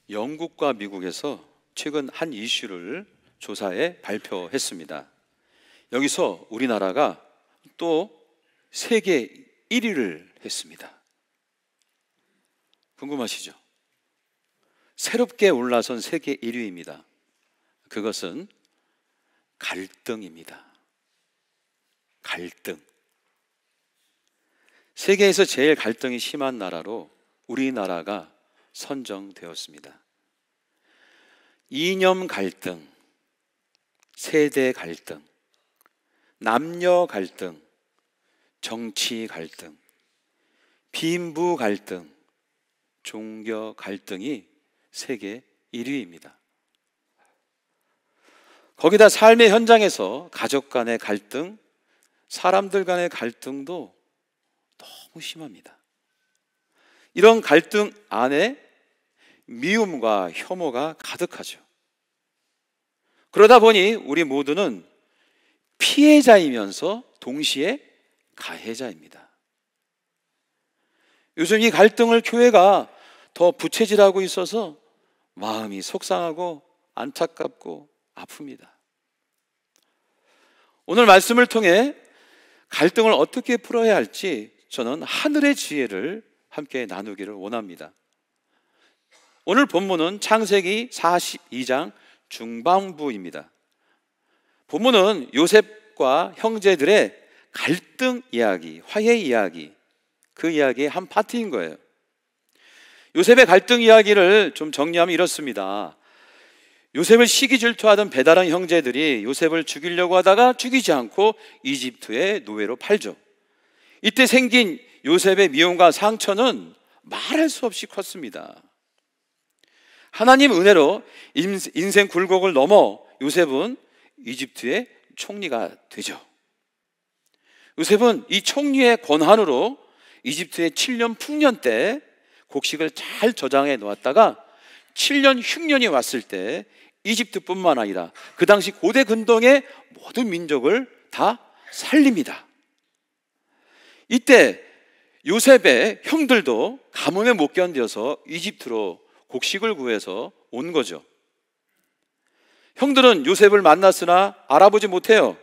영국과 미국에서 최근 한 이슈를 조사해 발표했습니다. 여기서 우리나라가 또 세계 1위를 했습니다. 궁금하시죠? 새롭게 올라선 세계 1위입니다. 그것은 갈등입니다. 갈등. 세계에서 제일 갈등이 심한 나라로 우리나라가 선정되었습니다. 이념 갈등, 세대 갈등, 남녀 갈등, 정치 갈등, 빈부 갈등, 종교 갈등이 세계 1위입니다. 거기다 삶의 현장에서 가족 간의 갈등, 사람들 간의 갈등도 너무 심합니다. 이런 갈등 안에 미움과 혐오가 가득하죠. 그러다 보니 우리 모두는 피해자이면서 동시에 가해자입니다. 요즘 이 갈등을 교회가 더 부채질하고 있어서 마음이 속상하고 안타깝고 아픕니다. 오늘 말씀을 통해 갈등을 어떻게 풀어야 할지 저는 하늘의 지혜를 함께 나누기를 원합니다. 오늘 본문은 창세기 42장 중반부입니다. 본문은 요셉과 형제들의 갈등 이야기, 화해 이야기, 그 이야기의 한 파트인 거예요. 요셉의 갈등 이야기를 좀 정리하면 이렇습니다. 요셉을 시기 질투하던 배다른 형제들이 요셉을 죽이려고 하다가 죽이지 않고 이집트의 노예로 팔죠. 이때 생긴 요셉의 미움과 상처는 말할 수 없이 컸습니다. 하나님 은혜로 인생 굴곡을 넘어 요셉은 이집트의 총리가 되죠. 요셉은 이 총리의 권한으로 이집트의 7년 풍년 때 곡식을 잘 저장해 놓았다가 7년 흉년이 왔을 때 이집트뿐만 아니라 그 당시 고대 근동의 모든 민족을 다 살립니다. 이때 요셉의 형들도 가뭄에 못 견뎌서 이집트로 곡식을 구해서 온 거죠. 형들은 요셉을 만났으나 알아보지 못해요.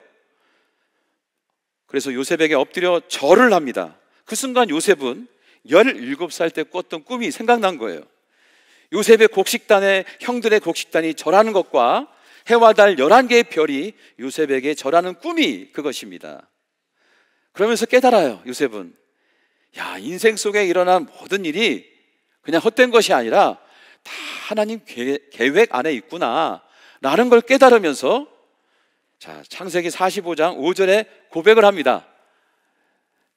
그래서 요셉에게 엎드려 절을 합니다. 그 순간 요셉은 17살 때 꿨던 꿈이 생각난 거예요. 요셉의 곡식단에 형들의 곡식단이 절하는 것과 해와 달 11개의 별이 요셉에게 절하는 꿈이 그것입니다. 그러면서 깨달아요. 요셉은 야, 인생 속에 일어난 모든 일이 그냥 헛된 것이 아니라 다 하나님 계획 안에 있구나 라는 걸 깨달으면서 자, 창세기 45장 5절에 고백을 합니다.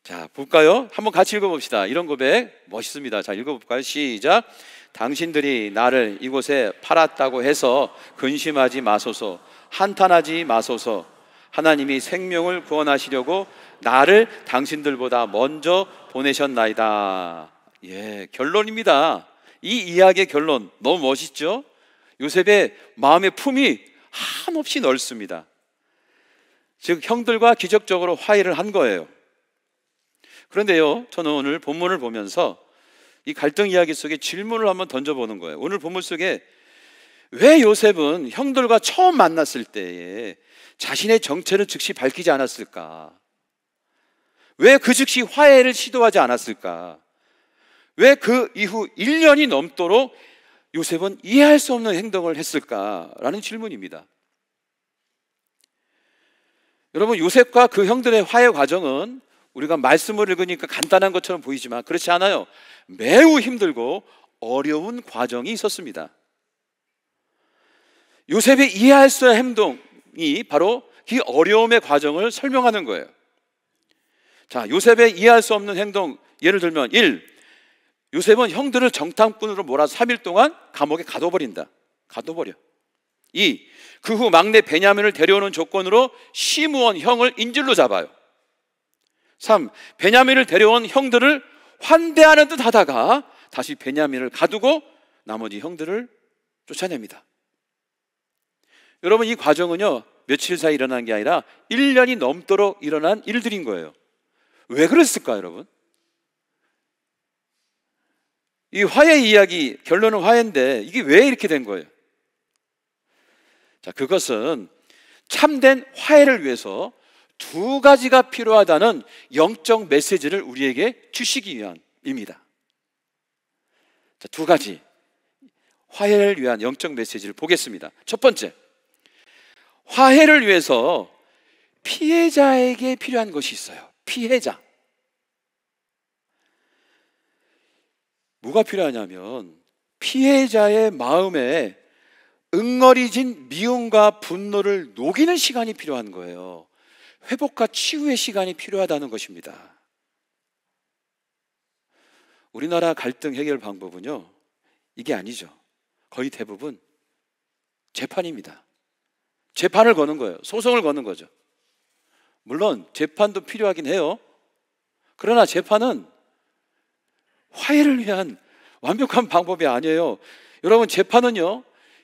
자, 볼까요? 한번 같이 읽어봅시다. 이런 고백 멋있습니다. 자, 읽어볼까요? 시작. 당신들이 나를 이곳에 팔았다고 해서 근심하지 마소서, 한탄하지 마소서. 하나님이 생명을 구원하시려고 나를 당신들보다 먼저 보내셨나이다. 예, 결론입니다. 이 이야기의 결론 너무 멋있죠? 요셉의 마음의 품이 한없이 넓습니다. 즉 형들과 기적적으로 화해를 한 거예요. 그런데요, 저는 오늘 본문을 보면서 이 갈등 이야기 속에 질문을 한번 던져보는 거예요. 오늘 본문 속에 왜 요셉은 형들과 처음 만났을 때에 자신의 정체를 즉시 밝히지 않았을까? 왜 그 즉시 화해를 시도하지 않았을까? 왜 그 이후 1년이 넘도록 요셉은 이해할 수 없는 행동을 했을까라는 질문입니다. 여러분, 요셉과 그 형들의 화해 과정은 우리가 말씀을 읽으니까 간단한 것처럼 보이지만 그렇지 않아요. 매우 힘들고 어려운 과정이 있었습니다. 요셉의 이해할 수 없는 행동이 바로 그 어려움의 과정을 설명하는 거예요. 자, 요셉의 이해할 수 없는 행동, 예를 들면 1. 요셉은 형들을 정탐꾼으로 몰아서 3일 동안 감옥에 가둬버린다. 가둬버려. 2. 그 후 막내 베냐민을 데려오는 조건으로 시므온 형을 인질로 잡아요. 3. 베냐민을 데려온 형들을 환대하는 듯 하다가 다시 베냐민을 가두고 나머지 형들을 쫓아냅니다. 여러분, 이 과정은요 며칠 사이 일어난 게 아니라 1년이 넘도록 일어난 일들인 거예요. 왜 그랬을까요, 여러분? 이 화해 이야기, 결론은 화해인데 이게 왜 이렇게 된 거예요? 자, 그것은 참된 화해를 위해서 두 가지가 필요하다는 영적 메시지를 우리에게 주시기 위함입니다. 자, 두 가지 화해를 위한 영적 메시지를 보겠습니다. 첫 번째, 화해를 위해서 피해자에게 필요한 것이 있어요. 피해자. 뭐가 필요하냐면 피해자의 마음에 응어리진 미움과 분노를 녹이는 시간이 필요한 거예요. 회복과 치유의 시간이 필요하다는 것입니다. 우리나라 갈등 해결 방법은요, 이게 아니죠. 거의 대부분 재판입니다. 재판을 거는 거예요. 소송을 거는 거죠. 물론 재판도 필요하긴 해요. 그러나 재판은 화해를 위한 완벽한 방법이 아니에요. 여러분, 재판은요,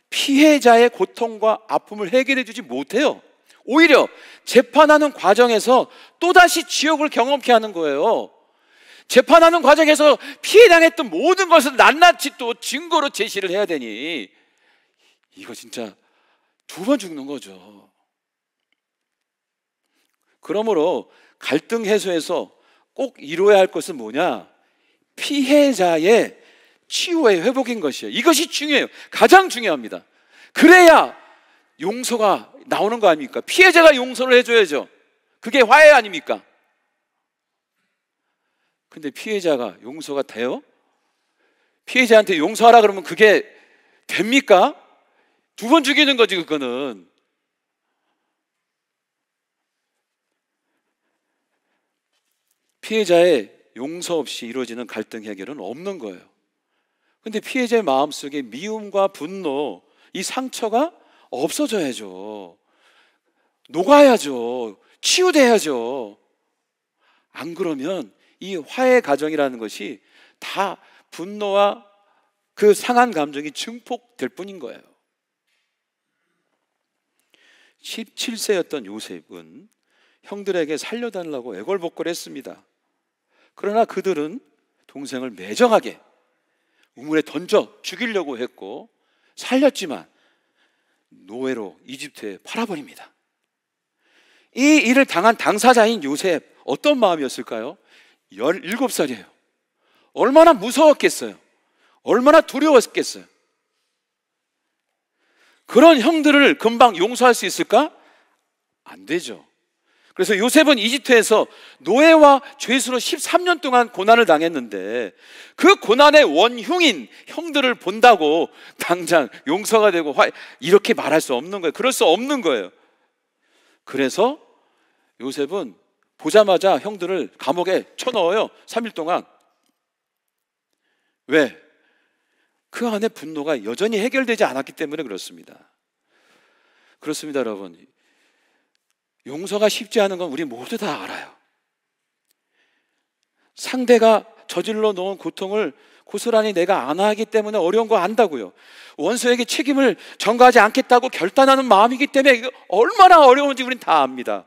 피해자의 고통과 아픔을 해결해 주지 못해요. 오히려 재판하는 과정에서 또다시 지옥을 경험케 하는 거예요. 재판하는 과정에서 피해당했던 모든 것을 낱낱이 또 증거로 제시를 해야 되니 이거 진짜 두 번 죽는 거죠. 그러므로 갈등 해소에서 꼭 이루어야 할 것은 뭐냐? 피해자의 치유의 회복인 것이에요. 이것이 중요해요. 가장 중요합니다. 그래야 용서가 나오는 거 아닙니까? 피해자가 용서를 해줘야죠. 그게 화해 아닙니까? 근데 피해자가 용서가 돼요? 피해자한테 용서하라 그러면 그게 됩니까? 두 번 죽이는 거지, 그거는. 피해자의 용서 없이 이루어지는 갈등 해결은 없는 거예요. 근데 피해자의 마음속에 미움과 분노, 이 상처가 없어져야죠. 녹아야죠. 치유돼야죠. 안 그러면 이 화해 과정이라는 것이 다 분노와 그 상한 감정이 증폭될 뿐인 거예요. 17세였던 요셉은 형들에게 살려달라고 애걸복걸 했습니다. 그러나 그들은 동생을 매정하게 우물에 던져 죽이려고 했고 살렸지만 노예로 이집트에 팔아버립니다. 이 일을 당한 당사자인 요셉, 어떤 마음이었을까요? 17살이에요. 얼마나 무서웠겠어요? 얼마나 두려웠겠어요? 그런 형들을 금방 용서할 수 있을까? 안 되죠. 그래서 요셉은 이집트에서 노예와 죄수로 13년 동안 고난을 당했는데 그 고난의 원흉인 형들을 본다고 당장 용서가 되고 이렇게 말할 수 없는 거예요. 그럴 수 없는 거예요. 그래서 요셉은 보자마자 형들을 감옥에 쳐넣어요. 3일 동안. 왜? 그 안에 분노가 여전히 해결되지 않았기 때문에 그렇습니다. 그렇습니다, 여러분. 용서가 쉽지 않은 건 우리 모두 다 알아요. 상대가 저질러 놓은 고통을 고스란히 내가 안 하기 때문에 어려운 거 안다고요. 원수에게 책임을 전가하지 않겠다고 결단하는 마음이기 때문에 이거 얼마나 어려운지 우리는 다 압니다.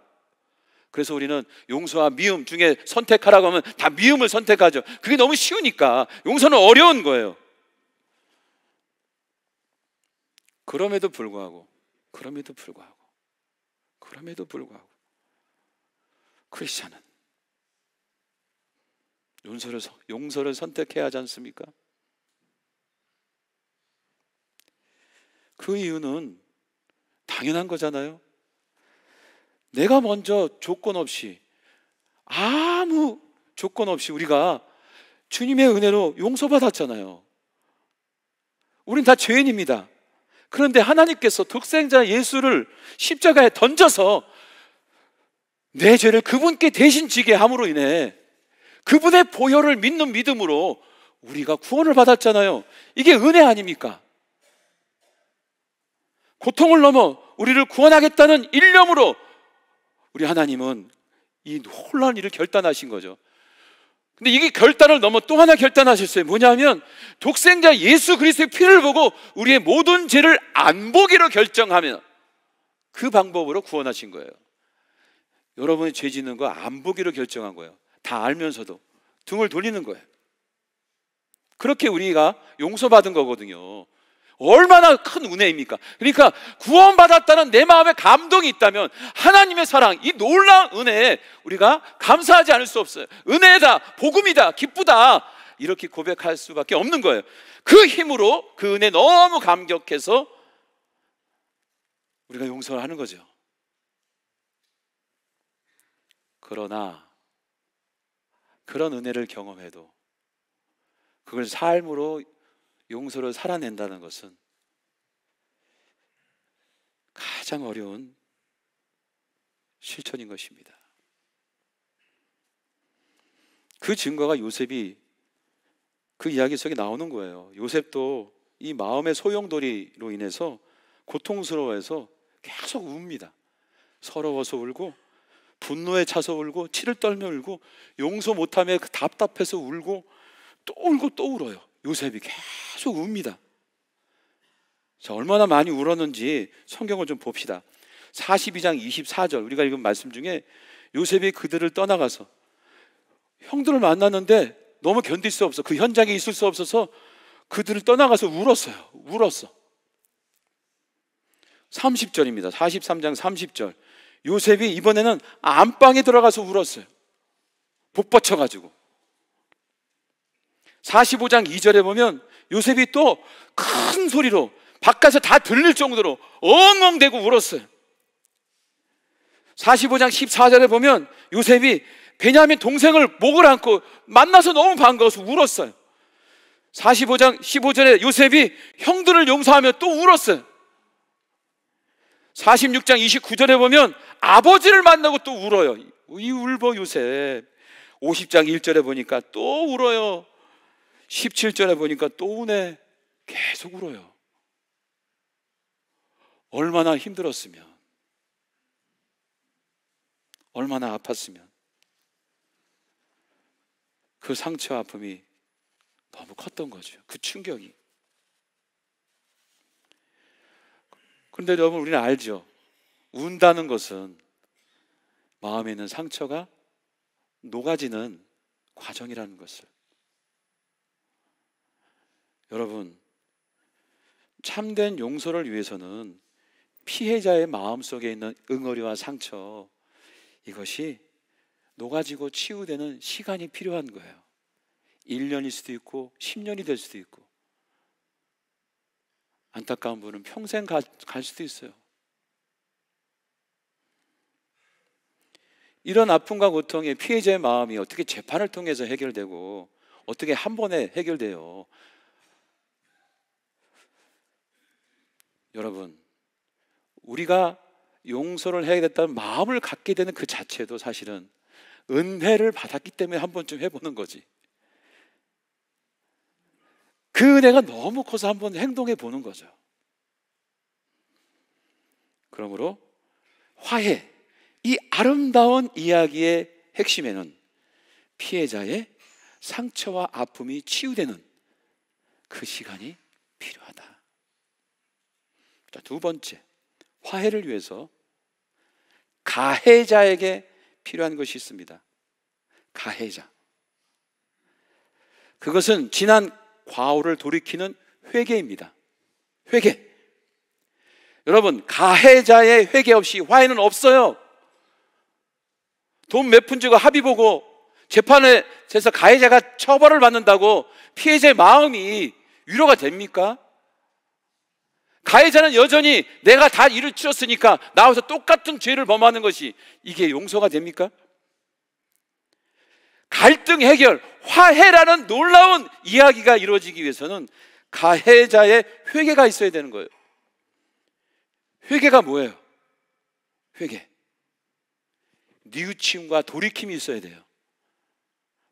그래서 우리는 용서와 미움 중에 선택하라고 하면 다 미움을 선택하죠. 그게 너무 쉬우니까. 용서는 어려운 거예요. 그럼에도 불구하고 크리스찬은 용서를 선택해야 하지 않습니까? 그 이유는 당연한 거잖아요. 내가 먼저 아무 조건 없이 우리가 주님의 은혜로 용서받았잖아요. 우린 다 죄인입니다. 그런데 하나님께서 독생자 예수를 십자가에 던져서 내 죄를 그분께 대신 지게 함으로 인해 그분의 보혈을 믿는 믿음으로 우리가 구원을 받았잖아요. 이게 은혜 아닙니까? 고통을 넘어 우리를 구원하겠다는 일념으로 우리 하나님은 이 혼란 일을 결단하신 거죠. 근데 이게 결단을 넘어 또 하나 결단하셨어요. 뭐냐면 독생자 예수 그리스도의 피를 보고 우리의 모든 죄를 안 보기로 결정하면 그 방법으로 구원하신 거예요. 여러분이 죄 짓는 거 안 보기로 결정한 거예요. 다 알면서도 등을 돌리는 거예요. 그렇게 우리가 용서받은 거거든요. 얼마나 큰 은혜입니까? 그러니까 구원받았다는 내 마음에 감동이 있다면 하나님의 사랑, 이 놀라운 은혜에 우리가 감사하지 않을 수 없어요. 은혜다, 복음이다, 기쁘다, 이렇게 고백할 수밖에 없는 거예요. 그 힘으로 그 은혜 너무 감격해서 우리가 용서를 하는 거죠. 그러나 그런 은혜를 경험해도 그걸 삶으로 용서를 살아낸다는 것은 가장 어려운 실천인 것입니다. 그 증거가 요셉이 그 이야기 속에 나오는 거예요. 요셉도 이 마음의 소용돌이로 인해서 고통스러워해서 계속 웁니다. 서러워서 울고, 분노에 차서 울고, 치를 떨며 울고, 용서 못함에 답답해서 울고, 또 울고 또 울어요. 요셉이 계속 웁니다. 자, 얼마나 많이 울었는지 성경을 좀 봅시다. 42장 24절 우리가 읽은 말씀 중에 요셉이 그들을 떠나가서 형들을 만났는데 너무 견딜 수 없어, 그 현장에 있을 수 없어서 그들을 떠나가서 울었어요. 울었어. 30절입니다. 43장 30절 요셉이 이번에는 안방에 들어가서 울었어요. 복 받쳐가지고. 45장 2절에 보면 요셉이 또 큰 소리로 바깥에서 다 들릴 정도로 엉엉대고 울었어요. 45장 14절에 보면 요셉이 베냐민 동생을 목을 안고 만나서 너무 반가워서 울었어요. 45장 15절에 요셉이 형들을 용서하며 또 울었어요. 46장 29절에 보면 아버지를 만나고 또 울어요. 이 울보 요셉. 50장 1절에 보니까 또 울어요. 17절에 보니까 또 우네. 계속 울어요. 얼마나 힘들었으면, 얼마나 아팠으면 그 상처와 아픔이 너무 컸던 거죠. 그 충격이. 그런데 여러분, 우리는 알죠. 운다는 것은 마음에 있는 상처가 녹아지는 과정이라는 것을. 여러분, 참된 용서를 위해서는 피해자의 마음속에 있는 응어리와 상처, 이것이 녹아지고 치유되는 시간이 필요한 거예요. 1년일 수도 있고 10년이 될 수도 있고, 안타까운 분은 평생 갈 수도 있어요. 이런 아픔과 고통의 피해자의 마음이 어떻게 재판을 통해서 해결되고 어떻게 한 번에 해결돼요? 여러분, 우리가 용서를 해야겠다는 마음을 갖게 되는 그 자체도 사실은 은혜를 받았기 때문에 한 번쯤 해보는 거지. 그 은혜가 너무 커서 한번 행동해 보는 거죠. 그러므로 화해, 이 아름다운 이야기의 핵심에는 피해자의 상처와 아픔이 치유되는 그 시간이 필요하다. 자, 두 번째, 화해를 위해서 가해자에게 필요한 것이 있습니다. 가해자. 그것은 지난 과오를 돌이키는 회개입니다. 회개. 여러분, 가해자의 회개 없이 화해는 없어요. 돈 몇 푼 주고 합의 보고 재판에서 가해자가 처벌을 받는다고 피해자의 마음이 위로가 됩니까? 가해자는 여전히 내가 다 일을 치렀으니까 나와서 똑같은 죄를 범하는 것이, 이게 용서가 됩니까? 갈등 해결, 화해라는 놀라운 이야기가 이루어지기 위해서는 가해자의 회개가 있어야 되는 거예요. 회개가 뭐예요? 회개. 뉘우침과 돌이킴이 있어야 돼요.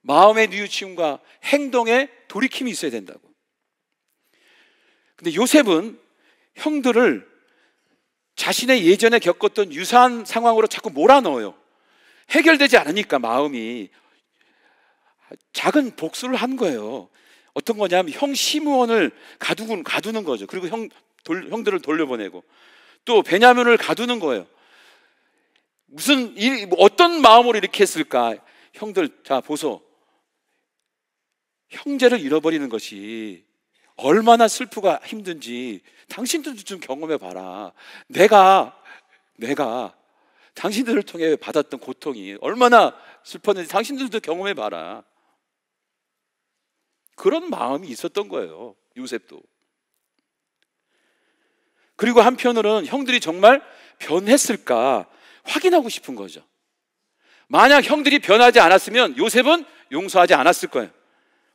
마음의 뉘우침과 행동의 돌이킴이 있어야 된다고. 근데 요셉은 형들을 자신의 예전에 겪었던 유사한 상황으로 자꾸 몰아넣어요. 해결되지 않으니까 마음이. 작은 복수를 한 거예요. 어떤 거냐면 형 시므온을 가두는 거죠. 그리고 형들을 돌려보내고, 또 베냐민을 가두는 거예요. 무슨, 뭐 어떤 마음으로 이렇게 했을까? 형들, 자, 보소. 형제를 잃어버리는 것이 얼마나 슬프고 힘든지 당신들도 좀 경험해 봐라. 내가 당신들을 통해 받았던 고통이 얼마나 슬펐는지 당신들도 경험해 봐라. 그런 마음이 있었던 거예요, 요셉도. 그리고 한편으로는 형들이 정말 변했을까 확인하고 싶은 거죠. 만약 형들이 변하지 않았으면 요셉은 용서하지 않았을 거예요.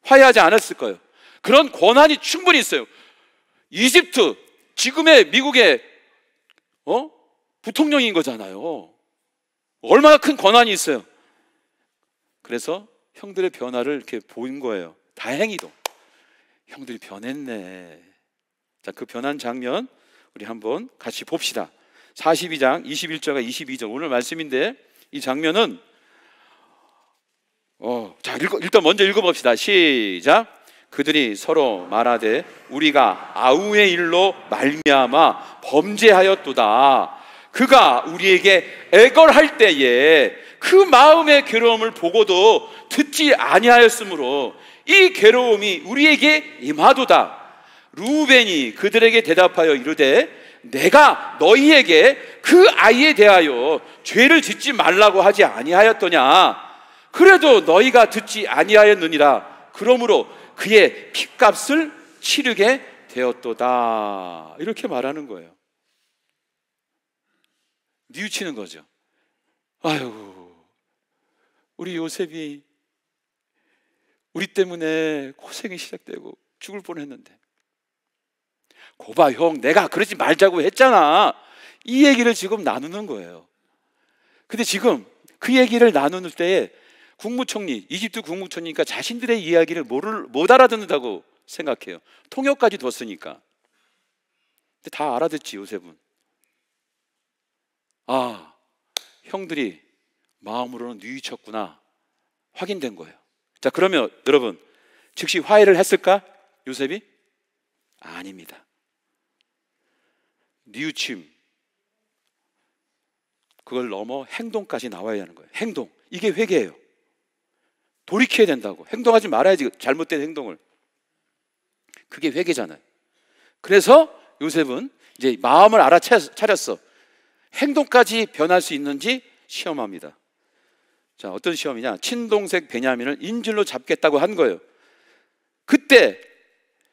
화해하지 않았을 거예요. 그런 권한이 충분히 있어요. 이집트, 지금의 미국의 부통령인 거잖아요. 얼마나 큰 권한이 있어요. 그래서 형들의 변화를 이렇게 본 거예요. 다행히도 형들이 변했네. 자, 그 변한 장면 우리 한번 같이 봅시다. 42장 21절과 22절 오늘 말씀인데, 이 장면은 자, 일단 먼저 읽어봅시다. 시작. 그들이 서로 말하되 우리가 아우의 일로 말미암아 범죄하였도다. 그가 우리에게 애걸할 때에 그 마음의 괴로움을 보고도 듣지 아니하였으므로 이 괴로움이 우리에게 임하도다. 루벤이 그들에게 대답하여 이르되 내가 너희에게 그 아이에 대하여 죄를 짓지 말라고 하지 아니하였더냐. 그래도 너희가 듣지 아니하였느니라. 그러므로 그의 핏값을 치르게 되었도다. 이렇게 말하는 거예요. 뉘우치는 거죠. 아유, 우리 요셉이 우리 때문에 고생이 시작되고 죽을 뻔했는데, 고봐 형, 내가 그러지 말자고 했잖아. 이 얘기를 지금 나누는 거예요. 근데 지금 그 얘기를 나누는 때에 국무총리, 이집트 국무총리니까 자신들의 이야기를 못 알아듣는다고 생각해요. 통역까지 뒀으니까. 근데 다 알아듣지, 요셉은. 아, 형들이 마음으로는 뉘우쳤구나 확인된 거예요. 자, 그러면 여러분, 즉시 화해를 했을까? 요셉이? 아닙니다. 뉘우침, 그걸 넘어 행동까지 나와야 하는 거예요. 행동, 이게 회개예요. 돌이켜야 된다고. 행동하지 말아야지, 잘못된 행동을. 그게 회개잖아요. 그래서 요셉은 이제 마음을 알아차렸어. 행동까지 변할 수 있는지 시험합니다. 자, 어떤 시험이냐? 친동생 베냐민을 인질로 잡겠다고 한 거예요. 그때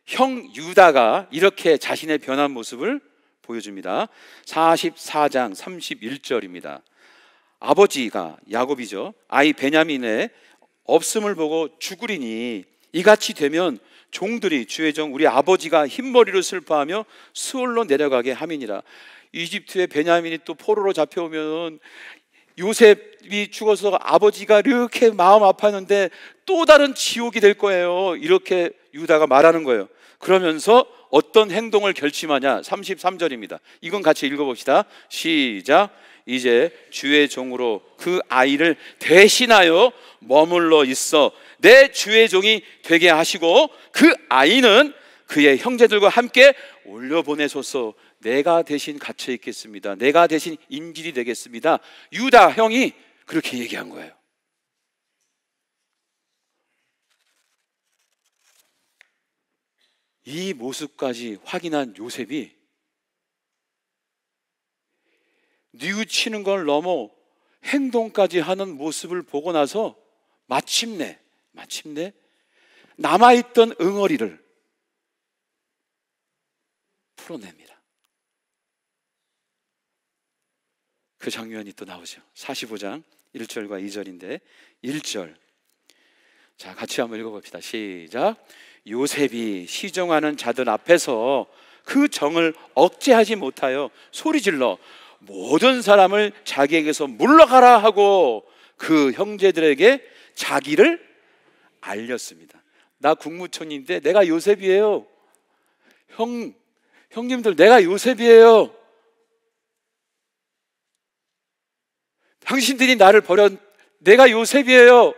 형 유다가 이렇게 자신의 변한 모습을 보여줍니다. 44장 31절입니다. 아버지가 야곱이죠. 아이 베냐민의 없음을 보고 죽으리니 이같이 되면 종들이 주의 종 우리 아버지가 흰머리로 슬퍼하며 수월로 내려가게 함이니라. 이집트의 베냐민이 또 포로로 잡혀오면 요셉이 죽어서 아버지가 이렇게 마음 아팠는데 또 다른 지옥이 될 거예요. 이렇게 유다가 말하는 거예요. 그러면서 어떤 행동을 결심하냐? 33절입니다. 이건 같이 읽어봅시다. 시작. 이제 주의 종으로 그 아이를 대신하여 머물러 있어 내 주의 종이 되게 하시고 그 아이는 그의 형제들과 함께 올려보내소서. 내가 대신 갇혀 있겠습니다. 내가 대신 인질이 되겠습니다. 유다 형이 그렇게 얘기한 거예요. 이 모습까지 확인한 요셉이 뉘우치는 걸 넘어 행동까지 하는 모습을 보고 나서 마침내 남아있던 응어리를 풀어냅니다. 그 장면이 또 나오죠. 45장 1절과 2절인데 1절, 자, 같이 한번 읽어봅시다. 시작. 요셉이 시종하는 자들 앞에서 그 정을 억제하지 못하여 소리질러 모든 사람을 자기에게서 물러가라 하고 그 형제들에게 자기를 알렸습니다. 나 국무총리인데 내가 요셉이에요. 형님들, 내가 요셉이에요. 당신들이 나를 버려, 내가 요셉이에요.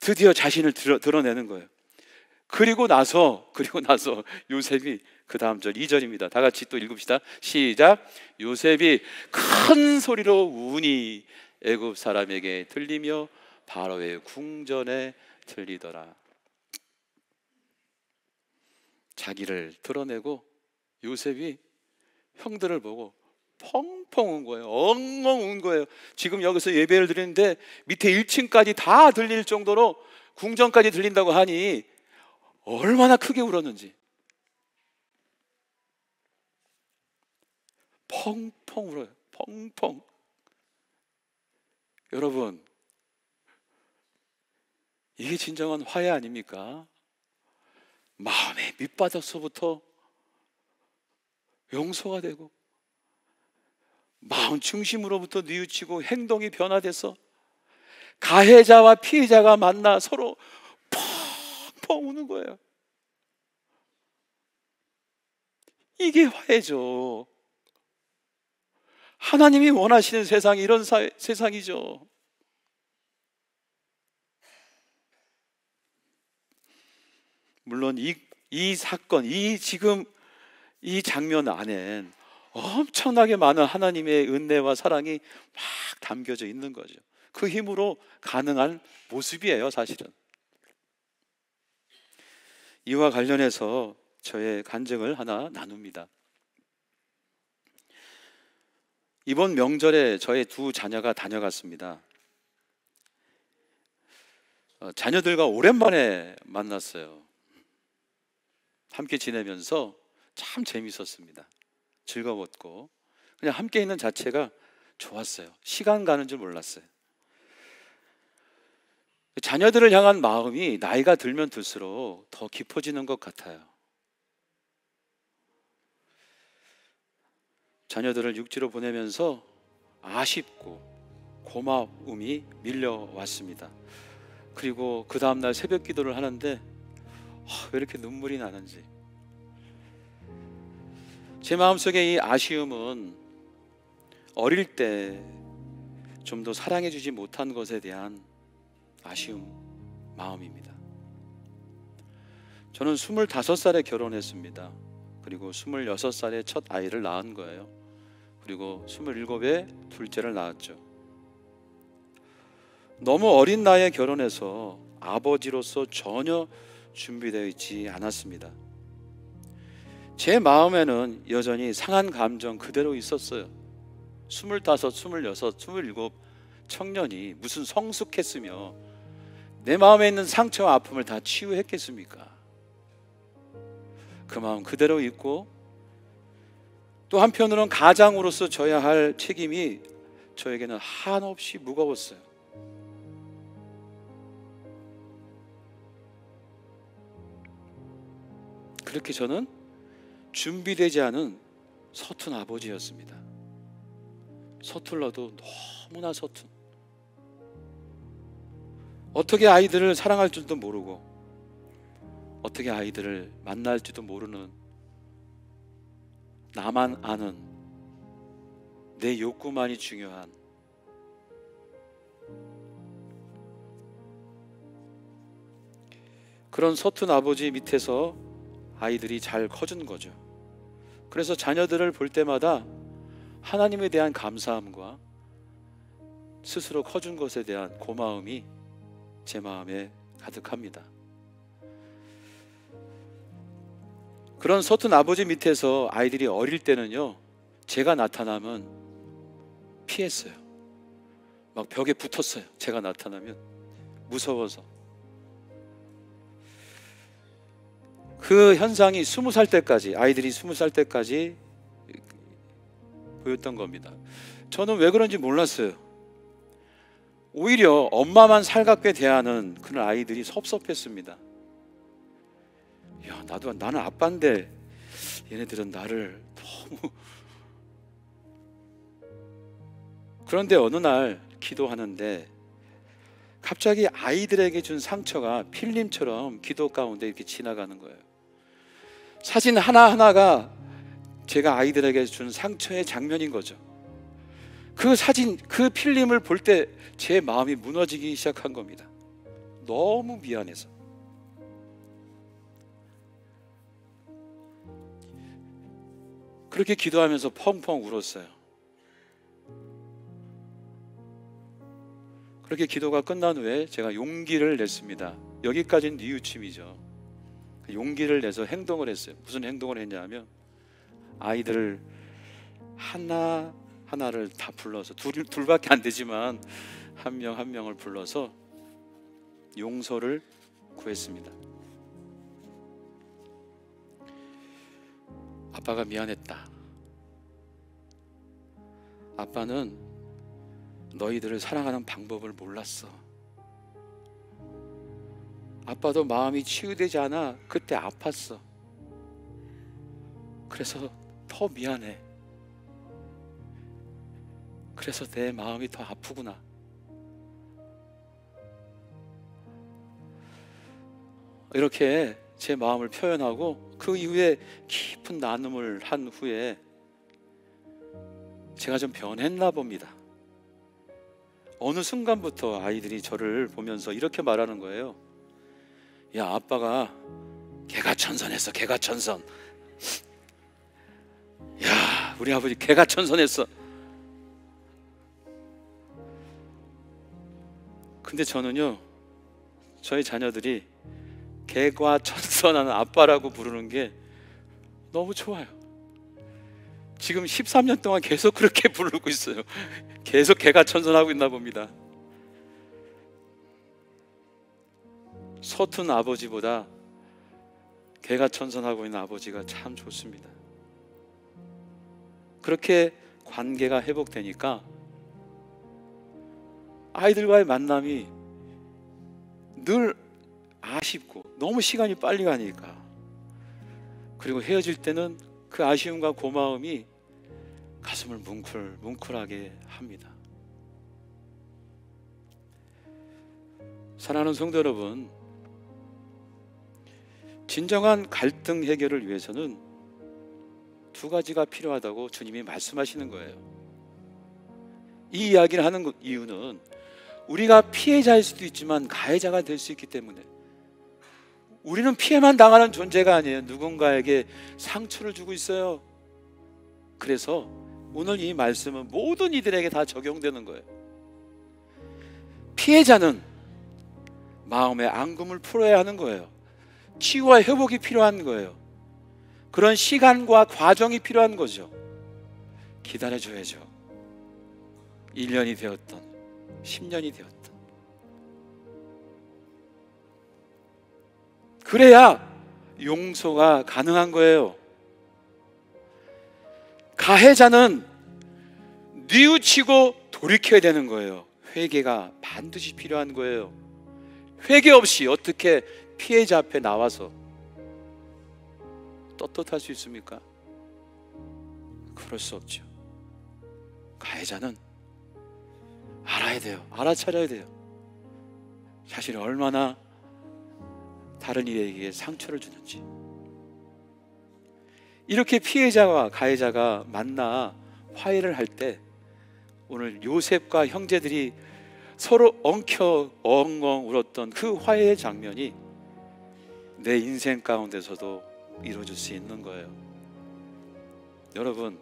드디어 자신을 드러내는 거예요. 그리고 나서 요셉이 그 다음 절 2절입니다. 다 같이 또 읽읍시다. 시작. 요셉이 큰 소리로 우니 애굽 사람에게 들리며 바로의 궁전에 들리더라. 자기를 드러내고 요셉이 형들을 보고 펑펑 운 거예요. 엉엉 운 거예요. 지금 여기서 예배를 드리는데 밑에 1층까지 다 들릴 정도로 궁전까지 들린다고 하니 얼마나 크게 울었는지. 펑펑 울어요. 펑펑. 여러분, 이게 진정한 화해 아닙니까? 마음의 밑바닥서부터 용서가 되고 마음 중심으로부터 뉘우치고 행동이 변화돼서 가해자와 피해자가 만나 서로 펑펑 우는 거예요. 이게 화해죠. 하나님이 원하시는 세상이 이런 세상이죠. 물론 이 사건, 지금 이 장면 안엔 엄청나게 많은 하나님의 은혜와 사랑이 막 담겨져 있는 거죠. 그 힘으로 가능한 모습이에요, 사실은. 이와 관련해서 저의 간증을 하나 나눕니다. 이번 명절에 저의 두 자녀가 다녀갔습니다. 자녀들과 오랜만에 만났어요. 함께 지내면서 참 재밌었습니다. 즐거웠고 그냥 함께 있는 자체가 좋았어요. 시간 가는 줄 몰랐어요. 자녀들을 향한 마음이 나이가 들면 들수록 더 깊어지는 것 같아요. 자녀들을 육지로 보내면서 아쉽고 고마움이 밀려왔습니다. 그리고 그 다음날 새벽 기도를 하는데 왜 이렇게 눈물이 나는지. 제 마음속에 이 아쉬움은 어릴 때 좀 더 사랑해주지 못한 것에 대한 아쉬움 마음입니다. 저는 25살에 결혼했습니다. 그리고 26살에 첫 아이를 낳은 거예요. 그리고 27에 둘째를 낳았죠. 너무 어린 나이에 결혼해서 아버지로서 전혀 준비되어 있지 않았습니다. 제 마음에는 여전히 상한 감정 그대로 있었어요. 25, 26, 27 청년이 무슨 성숙했으며 내 마음에 있는 상처와 아픔을 다 치유했겠습니까? 그 마음 그대로 있고, 또 한편으로는 가장으로서 져야 할 책임이 저에게는 한없이 무거웠어요. 그렇게 저는 준비되지 않은 서툰 아버지였습니다. 서툴러도 너무나 서툰, 어떻게 아이들을 사랑할 줄도 모르고 어떻게 아이들을 만날지도 모르는, 나만 아는 내 욕구만이 중요한 그런 서툰 아버지 밑에서 아이들이 잘 커준 거죠. 그래서 자녀들을 볼 때마다 하나님에 대한 감사함과 스스로 커준 것에 대한 고마움이 제 마음에 가득합니다. 그런 서툰 아버지 밑에서 아이들이 어릴 때는요, 제가 나타나면 피했어요. 막 벽에 붙었어요. 제가 나타나면 무서워서. 그 현상이 20살 때까지, 아이들이 20살 때까지 보였던 겁니다. 저는 왜 그런지 몰랐어요. 오히려 엄마만 살갑게 대하는 그런 아이들이 섭섭했습니다. 야, 나는 아빠인데 얘네들은 나를 너무. 그런데 어느 날 기도하는데 갑자기 아이들에게 준 상처가 필름처럼 기도 가운데 이렇게 지나가는 거예요. 사진 하나하나가 제가 아이들에게 준 상처의 장면인 거죠. 그 사진, 그 필름을 볼 때 제 마음이 무너지기 시작한 겁니다. 너무 미안해서. 그렇게 기도하면서 펑펑 울었어요. 그렇게 기도가 끝난 후에 제가 용기를 냈습니다. 여기까지는 뉘우침이죠. 용기를 내서 행동을 했어요. 무슨 행동을 했냐면 아이들을 하나하나를 다 불러서 둘밖에 안 되지만 한 명 한 명을 불러서 용서를 구했습니다. 아빠가 미안했다. 아빠는 너희들을 사랑하는 방법을 몰랐어. 아빠도 마음이 치유되지 않아 그때 아팠어. 그래서 더 미안해. 그래서 내 마음이 더 아프구나. 이렇게 제 마음을 표현하고 그 이후에 깊은 나눔을 한 후에 제가 좀 변했나 봅니다. 어느 순간부터 아이들이 저를 보면서 이렇게 말하는 거예요. 야, 아빠가 개가천선했어. 개가천선. 야, 우리 아버지 개가천선했어. 근데 저는요, 저희 자녀들이 개과천선하는 아빠라고 부르는 게 너무 좋아요. 지금 13년 동안 계속 그렇게 부르고 있어요. 계속 개가천선하고 있나 봅니다. 서툰 아버지보다 개가천선하고 있는 아버지가 참 좋습니다. 그렇게 관계가 회복되니까 아이들과의 만남이 늘 아쉽고 너무 시간이 빨리 가니까, 그리고 헤어질 때는 그 아쉬움과 고마움이 가슴을 뭉클하게 합니다. 사랑하는 성도 여러분, 진정한 갈등 해결을 위해서는 두 가지가 필요하다고 주님이 말씀하시는 거예요. 이 이야기를 하는 이유는 우리가 피해자일 수도 있지만 가해자가 될 수 있기 때문에, 우리는 피해만 당하는 존재가 아니에요. 누군가에게 상처를 주고 있어요. 그래서 오늘 이 말씀은 모든 이들에게 다 적용되는 거예요. 피해자는 마음의 앙금을 풀어야 하는 거예요. 치유와 회복이 필요한 거예요. 그런 시간과 과정이 필요한 거죠. 기다려줘야죠. 1년이 되었던 10년이 되었던, 그래야 용서가 가능한 거예요. 가해자는 뉘우치고 돌이켜야 되는 거예요. 회개가 반드시 필요한 거예요. 회개 없이 어떻게 피해자 앞에 나와서 떳떳할 수 있습니까? 그럴 수 없죠. 가해자는 알아야 돼요. 알아차려야 돼요. 자신이 얼마나 다른 이에게 상처를 주는지. 이렇게 피해자와 가해자가 만나 화해를 할 때, 오늘 요셉과 형제들이 서로 엉엉 울었던 그 화해의 장면이 내 인생 가운데서도 이루어질 수 있는 거예요. 여러분,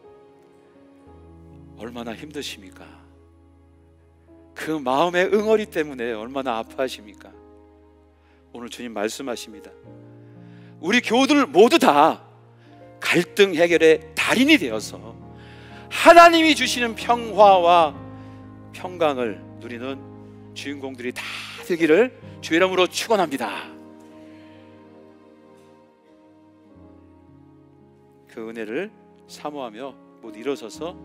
얼마나 힘드십니까? 그 마음의 응어리 때문에 얼마나 아파하십니까? 오늘 주님 말씀하십니다. 우리 교우들 모두 다 갈등 해결의 달인이 되어서 하나님이 주시는 평화와 평강을 누리는 주인공들이 다 되기를 주의 이름으로 축원합니다. 그 은혜를 사모하며 모두 일어서서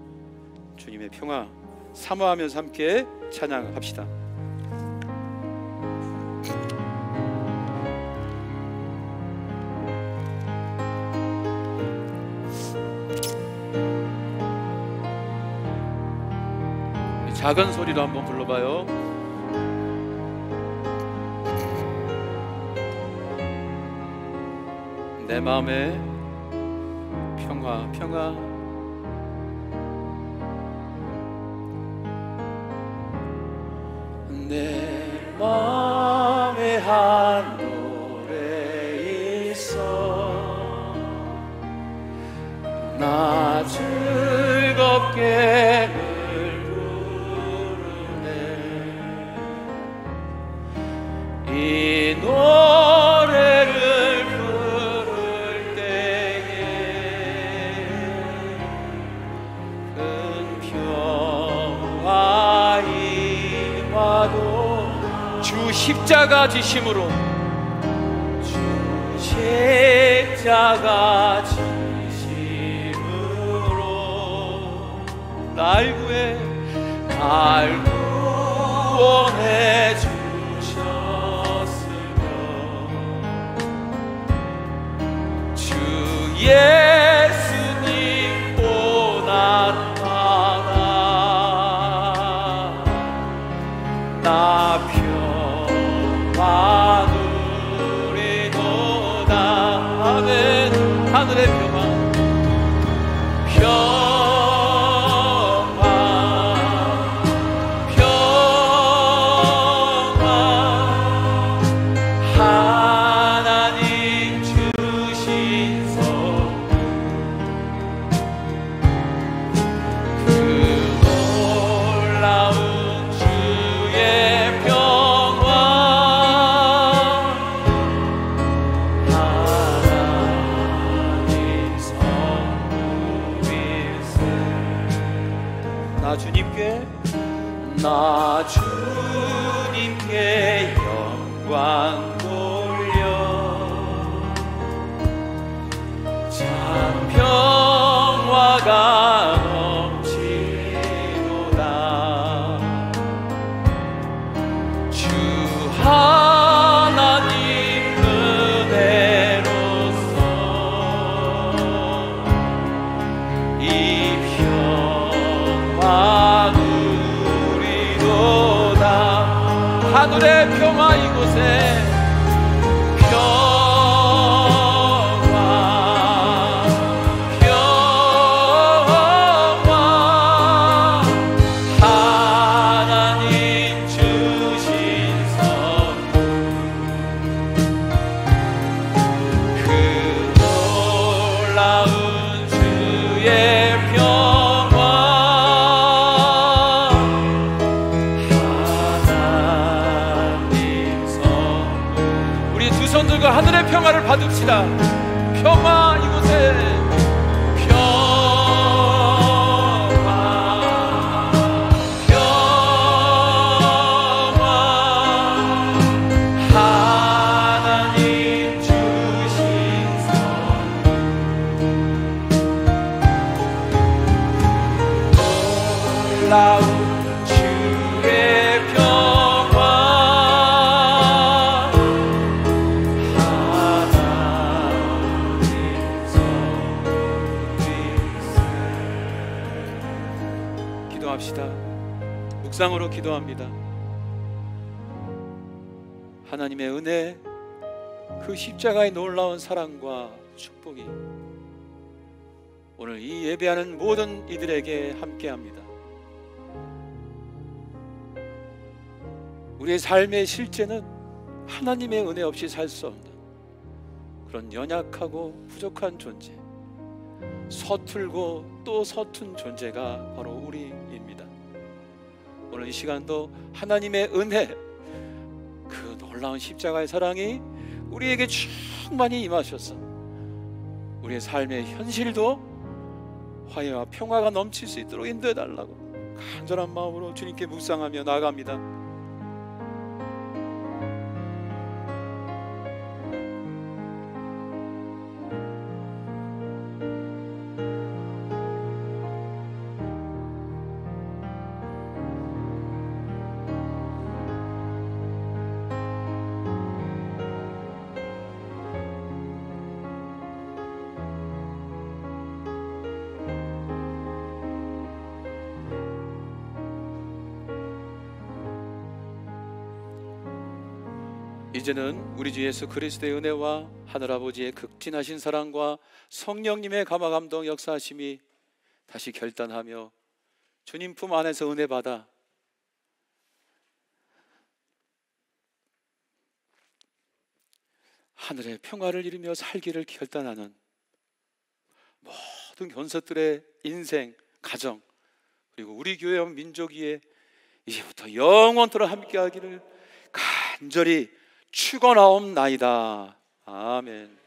주님의 평화 사모하면서 함께 찬양합시다. 작은 소리로 한번 불러봐요. 내 마음에 평화 평화, 내 마음에 한 노래 있어. 나 즐겁게 늘 부르네. 십자가 지심으로 십자가 지심으로 날 구원해 주셨으며 주 예수님 고난받아 나 평화 누리도다. 아멘. 하늘의 평화 하나님 주신 그 놀라운 주의 평화 하나님 선물일세. 나 주님께 영광 돌려 참 평화가 넘치도다. 주 하나님 은혜로서 이 평화 누리도다. 하늘의 평화 이곳에 하나님 주신 선물 그 놀라운 주의 평화 하나님 선물. 우리 두 손 들고 하늘의 평화를 받읍시다. 평화 이곳에 하나님 주신 놀라운 주의 평화 하나님 선물일세. 기도합시다. 묵상으로 기도합니다. 하나님의 은혜, 그 십자가의 놀라운 사랑과 축복이 오늘 이 예배하는 모든 이들에게 함께합니다. 우리의 삶의 실제는 하나님의 은혜 없이 살 수 없는 그런 연약하고 부족한 존재, 서툴고 또 서툰 존재가 바로 우리입니다. 오늘 이 시간도 하나님의 은혜, 그 놀라운 십자가의 사랑이 우리에게 충만히 임하셔서 우리의 삶의 현실도 화해와 평화가 넘칠 수 있도록 인도해 달라고 간절한 마음으로 주님께 묵상하며 나아갑니다. 이제는 우리 주 예수 그리스도의 은혜와 하늘아버지의 극진하신 사랑과 성령님의 감화 감동 역사하심이 다시 결단하며 주님 품 안에서 은혜 받아 하늘의 평화를 이루며 살기를 결단하는 모든 견석들의 인생, 가정, 그리고 우리 교회와 민족 위에 이제부터 영원토록 함께하기를 간절히 축원하옵나이다. 아멘.